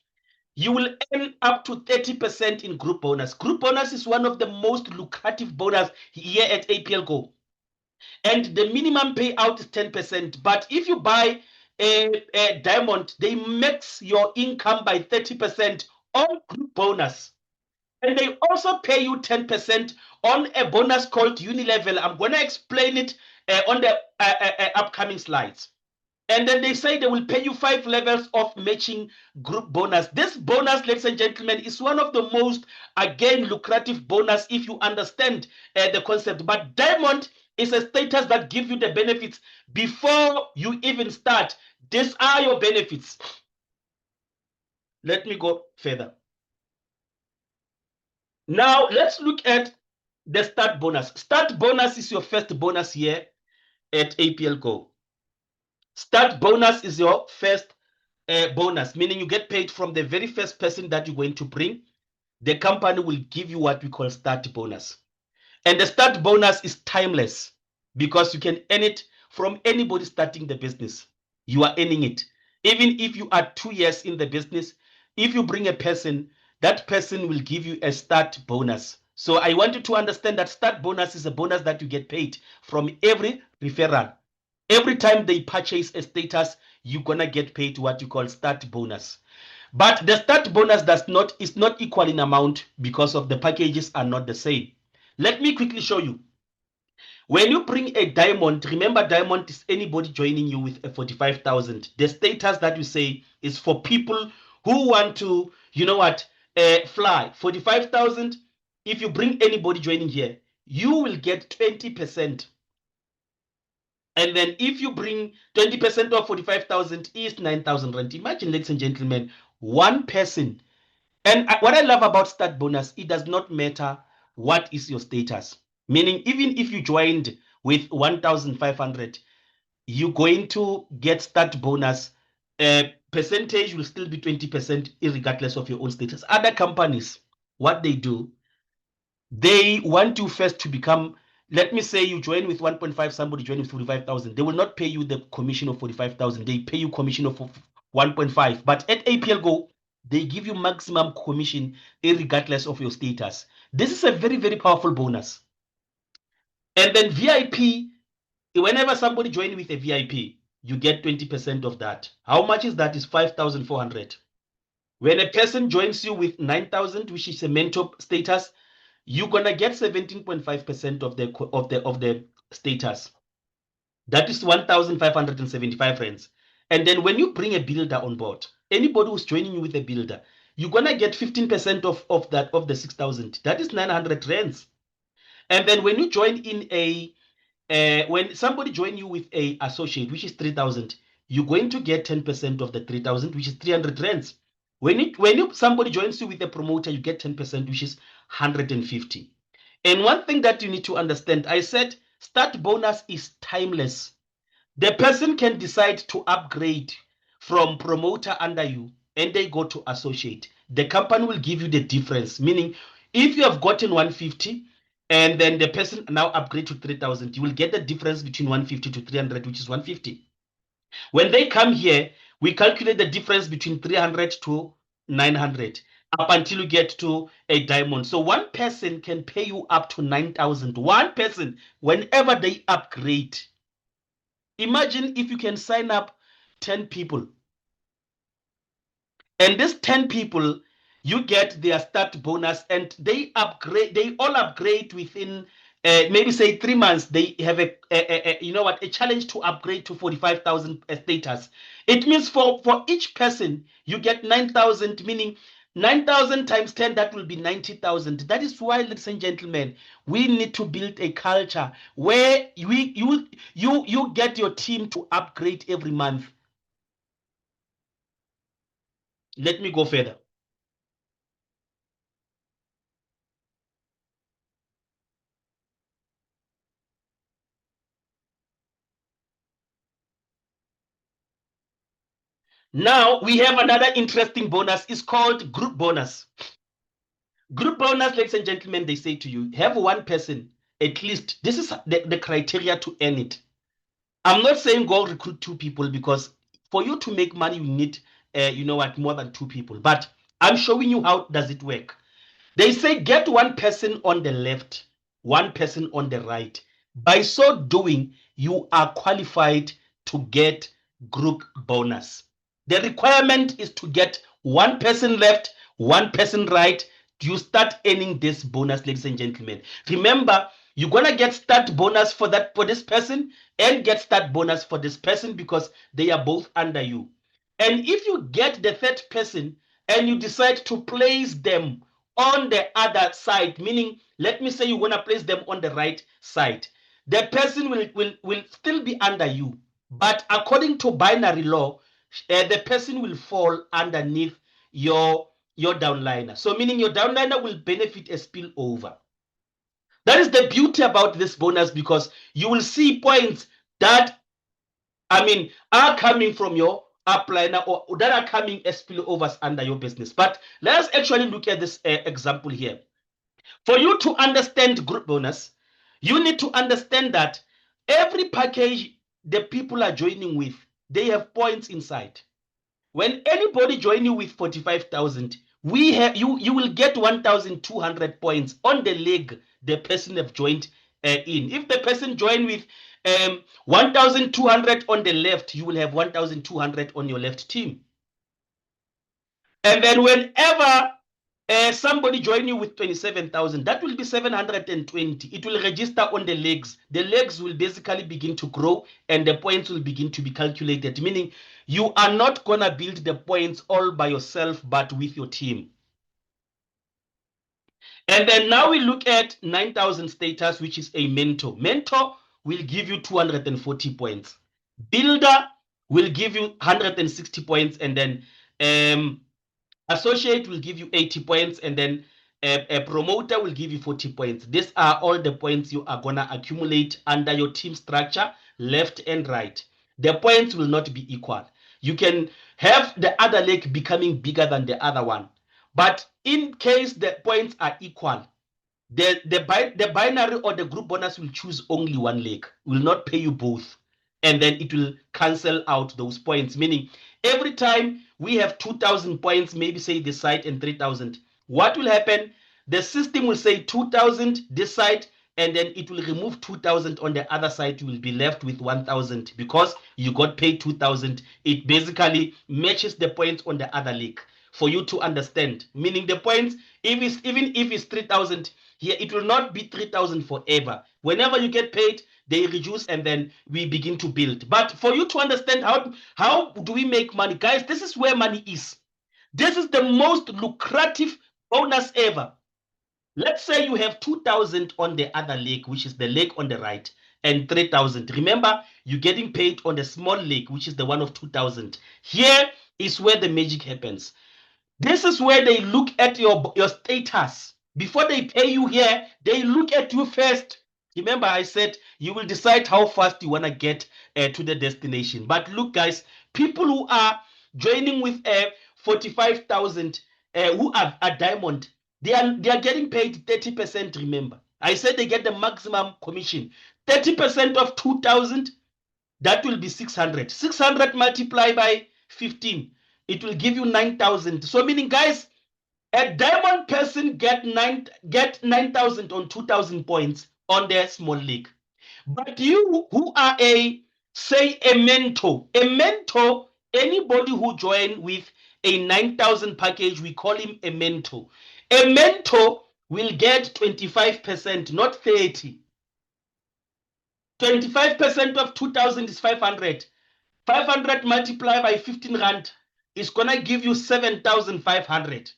S2: You will earn up to 30% in group bonus. Group bonus is one of the most lucrative bonus here at APL Go. And the minimum payout is 10%. But if you buy a diamond, they max your income by 30% on group bonus. And they also pay you 10% on a bonus called Unilevel. I'm going to explain it on the upcoming slides. And then they say they will pay you 5 levels of matching group bonus. This bonus, ladies and gentlemen, is one of the most, again, lucrative bonus if you understand the concept. But diamond is a status that gives you the benefits before you even start. These are your benefits. Let me go further. Now, let's look at the start bonus. Start bonus is your first bonus here at APL Go. Start bonus is your first bonus, meaning you get paid from the very first person that you're going to bring. The company will give you what we call start bonus. And the start bonus is timeless because you can earn it from anybody starting the business. You are earning it. Even if you are 2 years in the business, if you bring a person, that person will give you a start bonus. So I want you to understand that start bonus is a bonus that you get paid from every referral. Every time they purchase a status, you're gonna get paid what you call start bonus. But the start bonus is not equal in amount because of the packages are not the same. Let me quickly show you. When you bring a diamond, remember diamond is anybody joining you with a 45,000. The status that you say is for people who want to, you know what, fly. 45,000, if you bring anybody joining here, you will get 20%. And then if you bring 20% of 45,000 is 9,000 rand. Imagine, ladies and gentlemen, one person. And what I love about start bonus, it does not matter what is your status. Meaning, even if you joined with 1,500, you're going to get start bonus. Percentage will still be 20% regardless of your own status. Other companies, what they do, they want you first to become, let me say you join with 1.5, somebody join with 45,000. They will not pay you the commission of 45,000. They pay you commission of 1.5. But at APL Go, they give you maximum commission regardless of your status. This is a very, very powerful bonus. And then VIP, whenever somebody joins with a VIP, you get 20% of that. How much is that? Is 5,400. When a person joins you with 9,000, which is a mentor status, you're gonna get 17.5% of the status. That is 1,575 rands. And then when you bring a builder on board, anybody who's joining you with a builder, you're gonna get 15% of that of the 6,000. That is 900 rands. And then when you join in when somebody join you with a associate, which is 3,000, you're going to get 10% of the 3,000, which is 300 rands. When somebody joins you with a promoter, you get 10%, which is 150. And one thing that you need to understand, I said start bonus is timeless. The person can decide to upgrade from promoter under you and they go to associate. The company will give you the difference, meaning if you have gotten 150 and then the person now upgrade to 3,000, you will get the difference between 150 to 300, which is 150. When they come here, we calculate the difference between 300 to 900 up until you get to a diamond. So one person can pay you up to 9,000. One person, whenever they upgrade. Imagine if you can sign up 10 people. And these 10 people, you get their start bonus and they all upgrade within maybe say 3 months. They have a challenge to upgrade to 45,000 status. It means for each person, you get 9,000, meaning 9,000 times 10, that will be 90,000. That is why, ladies and gentlemen, we need to build a culture where you get your team to upgrade every month. Let me go further. Now we have another interesting bonus. It's called group bonus. Group bonus, ladies and gentlemen, they say to you, have one person, at least, this is the criteria to earn it. I'm not saying go recruit 2 people because for you to make money, you need, more than 2 people. But I'm showing you how does it work. They say get one person on the left, one person on the right. By so doing, you are qualified to get group bonus. The requirement is to get one person left, one person right. You start earning this bonus, ladies and gentlemen. Remember, you're gonna get start bonus for this person and get start bonus for this person because they are both under you. And if you get the third person and you decide to place them on the other side, meaning let me say you want to place them on the right side, the person will still be under you, but according to binary law, the person will fall underneath your downliner. So meaning your downliner will benefit a spillover. That is the beauty about this bonus because you will see points that are coming from your upliner or that are coming as spillovers under your business. But let's actually look at this example here. For you to understand group bonus, you need to understand that every package the people are joining with, they have points inside. When anybody join you with 45,000, you will get 1,200 points on the leg the person have joined in. If the person joined with 1,200 on the left, you will have 1,200 on your left team. And then whenever somebody join you with 27,000, that will be 720. It will register on the legs. The legs will basically begin to grow and the points will begin to be calculated, meaning you are not going to build the points all by yourself, but with your team. And then now we look at 9,000 status, which is a mentor. Mentor will give you 240 points. Builder will give you 160 points. And then associate will give you 80 points. And then a promoter will give you 40 points. These are all the points you are going to accumulate under your team structure, left and right. The points will not be equal. You can have the other leg becoming bigger than the other one. But in case the points are equal, the binary or the group bonus will choose only one leg, will not pay you both. And then it will cancel out those points, meaning every time we have 2,000 points, maybe say this side and 3,000, what will happen? The system will say 2,000 this side, and then it will remove 2,000 on the other side. You will be left with 1,000 because you got paid 2,000. It basically matches the points on the other leg for you to understand, meaning the points, even if it's 3,000 here, it will not be 3,000 forever. Whenever you get paid, they reduce, and then we begin to build. But for you to understand how do we make money, guys, this is where money is. This is the most lucrative bonus ever. Let's say you have 2,000 on the other leg, which is the leg on the right, and 3,000. Remember, you're getting paid on the small leg, which is the one of 2,000. Here is where the magic happens. This is where they look at your status. Before they pay you here, they look at you first. Remember, I said you will decide how fast you want to get to the destination. But look, guys, people who are joining with 45,000 who are a diamond, they are getting paid 30%. Remember, I said they get the maximum commission. 30% of 2,000, that will be 600. 600 multiplied by 15, it will give you 9,000. So meaning, guys, a diamond person get 9,000 on 2,000 points on their small league. But you who are a mentor, anybody who join with a 9,000 package, we call him a mentor. A mentor will get 25%, not 30. 25% of 2,000 is 500. 500 multiplied by 15 rand is gonna give you 7,500.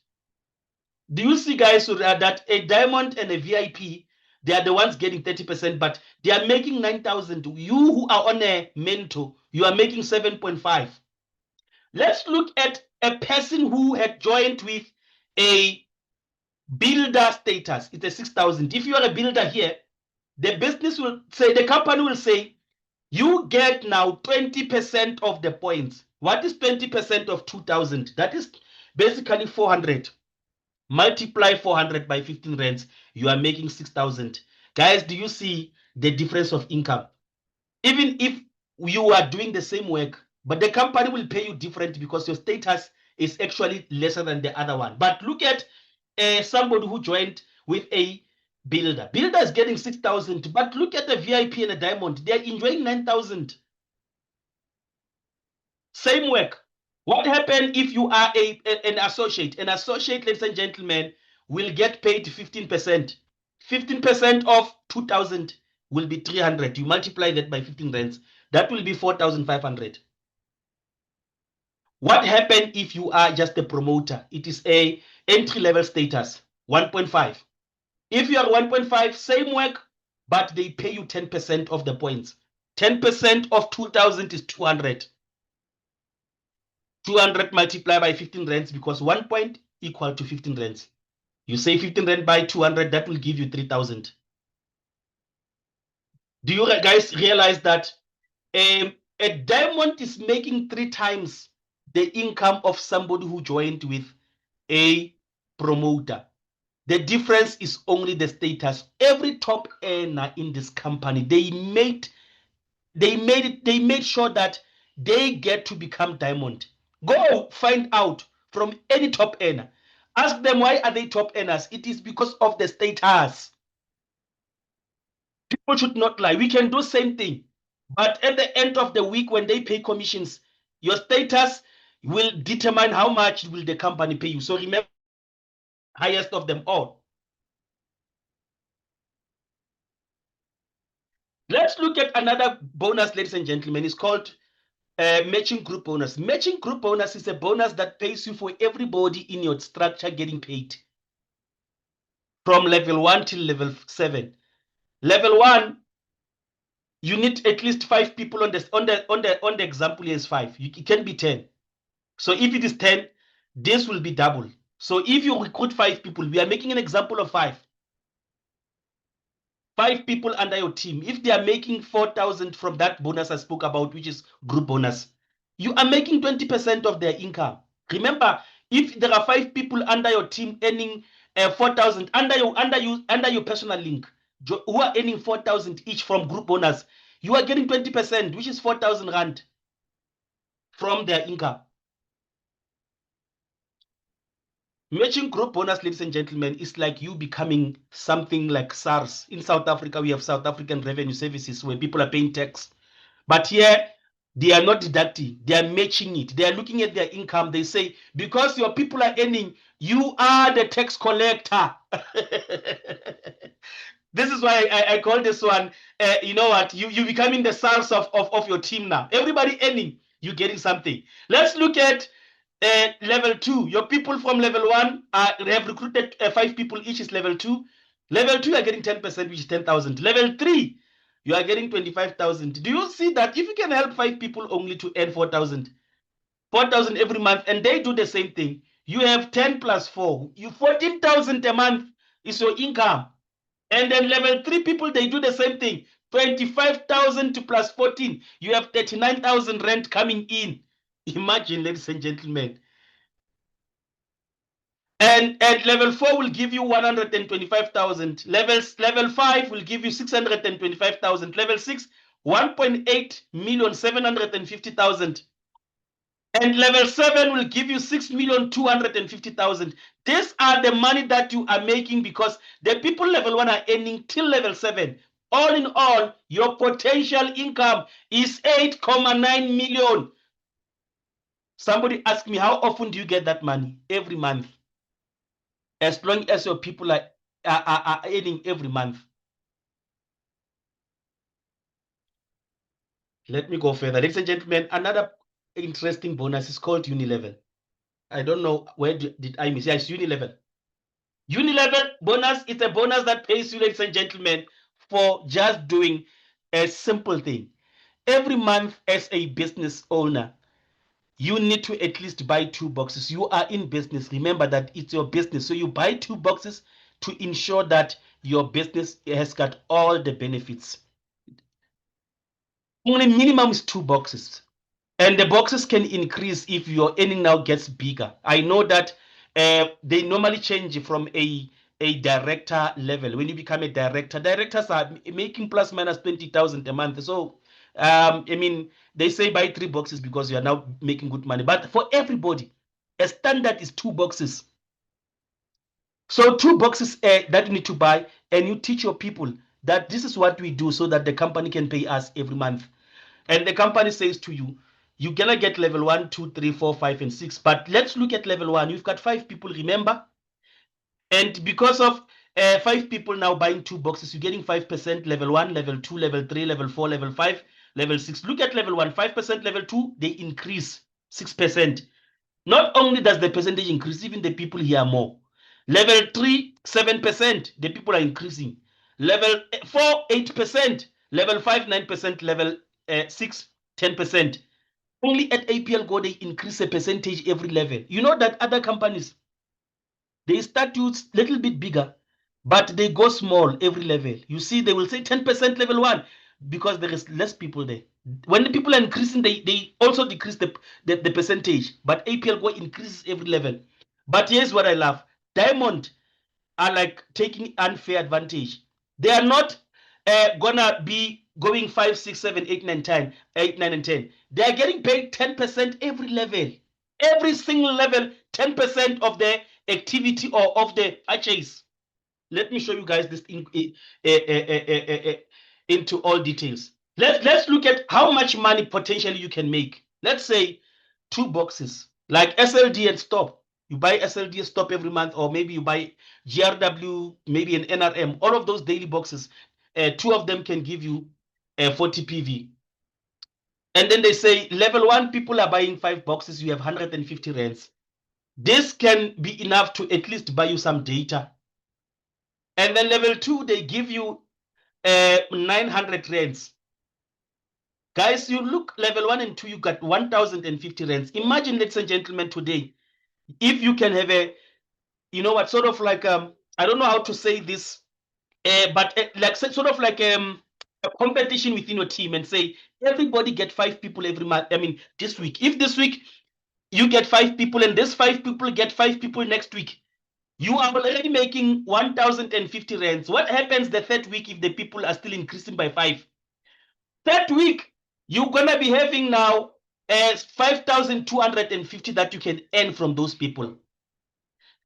S2: Do you see, guys, that a diamond and a VIP, they are the ones getting 30%, but they are making 9,000. You who are on a mentor, you are making 7.5. Let's look at a person who had joined with a builder status. It's a 6,000. If you are a builder here, the business will say, the company will say, you get now 20% of the points. What is 20% of 2,000? That is basically 400. Multiply 400 by 15 rands, you are making 6,000. Guys, do you see the difference of income? Even if you are doing the same work, but the company will pay you different because your status is actually lesser than the other one. But look at somebody who joined with a builder. Builder is getting 6,000, but look at the VIP and the diamond. They're enjoying 9,000. Same work. What happens if you are an associate? An associate, ladies and gentlemen, will get paid 15%. 15% of 2,000 will be 300. You multiply that by 15 rands. That will be 4,500. What happens if you are just a promoter? It is a entry-level status, 1.5. If you are 1.5, same work, but they pay you 10% of the points. 10% of 2,000 is 200. 200 multiplied by 15 rands, because 1 point equal to 15 rands. You say 15 rand by 200, that will give you 3,000. Do you guys realize that a diamond is making 3 times the income of somebody who joined with a promoter? The difference is only the status. Every top earner in this company, they made sure that they get to become diamond. Go find out from any top earner. Ask them, why are they top earners? It is because of the status. People should not lie. We can do same thing. But at the end of the week, when they pay commissions, your status will determine how much will the company pay you. So remember, highest of them all. Let's look at another bonus, ladies and gentlemen. It's called matching group bonus. Matching group bonus is a bonus that pays you for everybody in your structure getting paid from level 1 till level 7. Level 1, you need at least 5 people on the example. Here is 5. It can be 10. So if it is 10, this will be double. So if you recruit 5 people, we are making an example of 5. 5 people under your team. If they are making 4,000 from that bonus I spoke about, which is group bonus, you are making 20% of their income. Remember, if there are 5 people under your team earning 4,000 under your personal link, who are earning 4,000 each from group bonus, you are getting 20%, which is 4,000 rand from their income. Matching group bonus, ladies and gentlemen, is like you becoming something like SARS. In South Africa, we have South African Revenue Services where people are paying tax. But here, they are not deducting. They are matching it. They are looking at their income. They say, because your people are earning, you are the tax collector. This is why I call this one, you know what, you becoming the stars of your team now. Everybody earning, you getting something. Let's look at level 2. Your people from level 1 they have recruited 5 people each is level 2. Level 2 you are getting 10%, which is 10,000. Level 3 you are getting 25,000. Do you see that if you can help 5 people only to earn 4,000 every month, and they do the same thing, you have 10 plus 4, you 14,000 a month is your income. And then level 3 people, they do the same thing, 25,000 to plus 14, you have 39,000 rent coming in. Imagine, ladies and gentlemen. And level 4 will give you 125,000. Level 5 will give you 625,000. Level 6, 1.8 million 750,000. And level 7 will give you 6,250,000. These are the money that you are making because the people level 1 are earning till level 7. All in all, your potential income is 8.9 million. Somebody asked me, how often do you get that money? Every month. As long as your people are earning every month. Let me go further. Ladies and gentlemen, another interesting bonus is called Unilevel. I don't know where did I miss. Yes, Unilevel. Unilevel bonus is a bonus that pays you, ladies and gentlemen, for just doing a simple thing. Every month, as a business owner, you need to at least buy 2 boxes. You are in business. Remember that it's your business. So you buy 2 boxes to ensure that your business has got all the benefits. Only minimum is 2 boxes. And the boxes can increase if your earning now gets bigger. I know that they normally change from a director level. When you become a director, directors are making plus minus 20,000 a month. So, I mean, they say buy 3 boxes because you are now making good money. But for everybody, a standard is 2 boxes. So 2 boxes that you need to buy, and you teach your people that this is what we do so that the company can pay us every month. And the company says to you, you're gonna get level 1, 2, 3, 4, 5, and 6. But let's look at level 1. You've got 5 people, remember? And because of 5 people now buying 2 boxes, you're getting 5% level 1, level 2, level 3, level 4, level 5, level 6. Look at level 1, 5%, level 2, they increase 6%. Not only does the percentage increase, even the people here are more. Level 3, 7%, the people are increasing. Level 4, 8%. Level 5, 9%. Level 6, 10%. Only at APL Go, they increase a percentage every level. You know that other companies, they start you a little bit bigger, but they go small every level. You see, they will say 10% level 1 because there is less people there. When the people are increasing, they also decrease the percentage, but APL Go increases every level. But here's what I love. Diamond are like taking unfair advantage. They are not gonna be going 5, 6, 7, 8, 9, 10, 8, 9, and 10. They are getting paid 10% every level. Every single level, 10% of the activity or of the purchase. Let me show you guys this into all details. Let's look at how much money potentially you can make. Let's say 2 boxes like SLD and stop. You buy SLD stop every month, or maybe you buy GRW, maybe an NRM. All of those daily boxes, 2 of them can give you 40 PV. And then they say level 1 people are buying 5 boxes. You have 150 rands. This can be enough to at least buy you some data. And then level 2, they give you 900 rands. Guys, you look level 1 and 2, you got 1,050 rands. Imagine, ladies and gentlemen, today, if you can have a, you know what, sort of like, I don't know how to say this, but like sort of like a competition within your team and say, everybody get 5 people every month. I mean, this week. If this week you get 5 people and this 5 people get 5 people next week, you are already making 1,050 rands. What happens the 3rd week if the people are still increasing by 5? 3rd week, you're going to be having now 5,250 that you can earn from those people.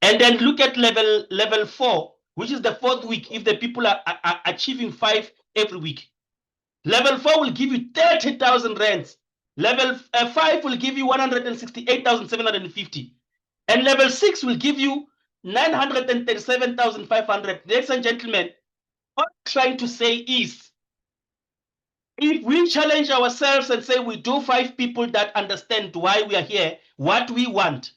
S2: And then look at level 4, which is the 4th week, if the people are achieving 5 every week. Level 4 will give you 30,000 rands. Level 5 will give you 168,750. And level 6 will give you 937,500. Ladies and gentlemen, What I'm trying to say is, if we challenge ourselves and say we do 5 people that understand why we are here, what we want,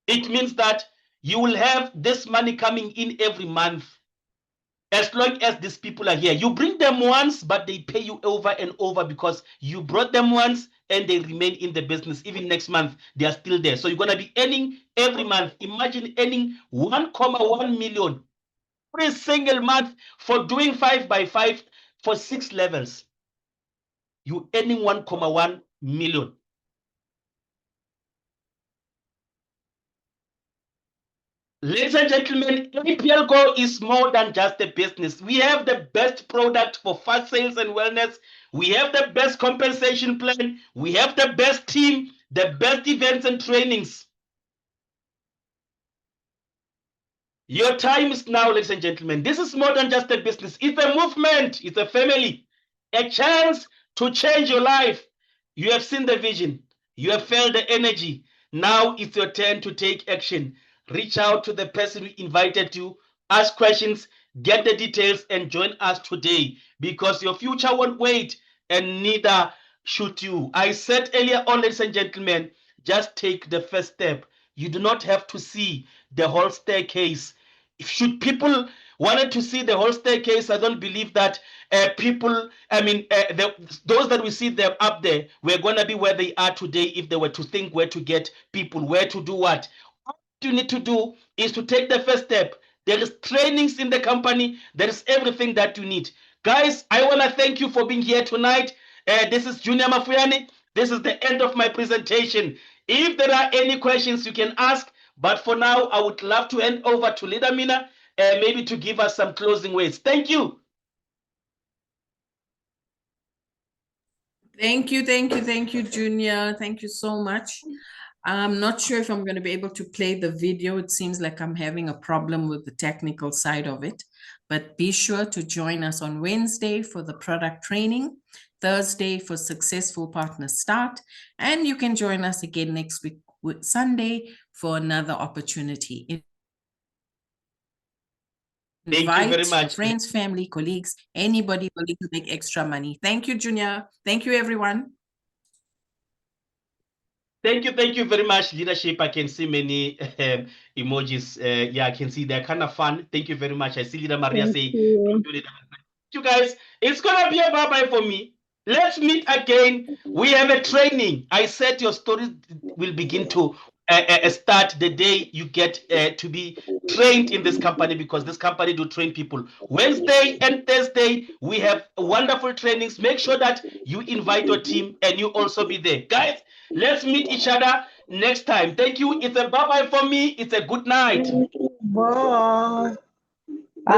S2: it means that you will have this money coming in every month. As long as these people are here, you bring them once, but they pay you over and over because you brought them once and they remain in the business. Even next month, they are still there. So you're going to be earning every month. Imagine earning 1.1 million every single month for doing 5 by 5 for 6 levels. You earning 1.1 million. Ladies and gentlemen, APL Go is more than just a business. We have the best product for fast sales and wellness. We have the best compensation plan. We have the best team, the best events and trainings. Your time is now, ladies and gentlemen. This is more than just a business. It's a movement. It's a family. A chance to change your life. You have seen the vision. You have felt the energy. Now it's your turn to take action. Reach out to the person who invited you. Ask questions. Get the details and join us today because your future won't wait and neither should you. I said earlier on, ladies and gentlemen, just take the first step. You do not have to see the whole staircase. Should people wanted to see the whole staircase, I don't believe that people, those that we see them up there, we're going to be where they are today if they were to think where to get people, where to do what. All you need to do is to take the first step. There is trainings in the company. There is everything that you need. Guys, I want to thank you for being here tonight. This is Junior Mafoyane. This is the end of my presentation. If there are any questions, you can ask. But for now, I would love to hand over to Leader Mina, maybe to give us some closing words. Thank you.
S1: Thank you, Junior. Thank you so much. I'm not sure if I'm going to be able to play the video. It seems like I'm having a problem with the technical side of it. But be sure to join us on Wednesday for the product training, Thursday for Successful Partner Start, and you can join us again next week, Sunday, for another opportunity.
S2: Thank you very much.
S1: Friends, family, colleagues, anybody willing to make extra money. Thank you, Junior. Thank you, everyone.
S2: Thank you very much, leadership. I can see many emojis. Yeah, I can see they're kind of fun. Thank you very much. I see Leader Maria say, don't do it. You guys, it's gonna be a bye-bye for me. Let's meet again. We have a training. I said your story will begin to start the day you get to be trained in this company because this company do train people. Wednesday and Thursday, we have wonderful trainings. Make sure that you invite your team and you also be there. Guys, let's meet each other next time. Thank you. It's a bye-bye for me. It's a good night.
S3: Bye.
S4: Bye.